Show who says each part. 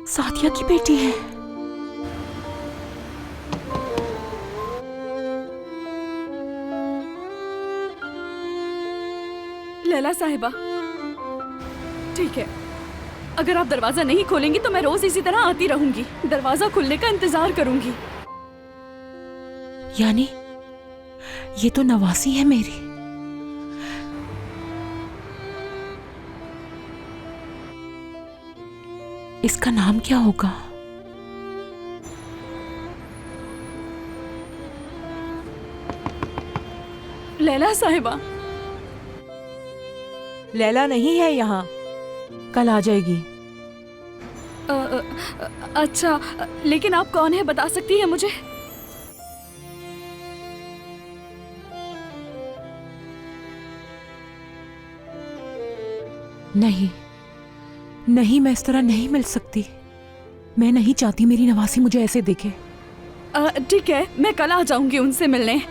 Speaker 1: सादिया की बेटी है।
Speaker 2: लैला साहिबा, ठीक है, अगर आप दरवाजा नहीं खोलेंगी तो मैं रोज इसी तरह आती रहूंगी, दरवाजा खुलने का इंतजार करूंगी।
Speaker 1: यानी ये तो नवासी है मेरी। इसका नाम क्या होगा?
Speaker 2: लैला साहिबा।
Speaker 1: लैला नहीं है यहाँ, कल आ जाएगी।
Speaker 2: अच्छा, लेकिन आप कौन है, बता सकती है मुझे?
Speaker 1: नहीं नहीं, मैं इस तरह नहीं मिल सकती। मैं नहीं चाहती मेरी नवासी मुझे ऐसे देखे।
Speaker 2: ठीक है, मैं कल आ जाऊंगी उनसे मिलने।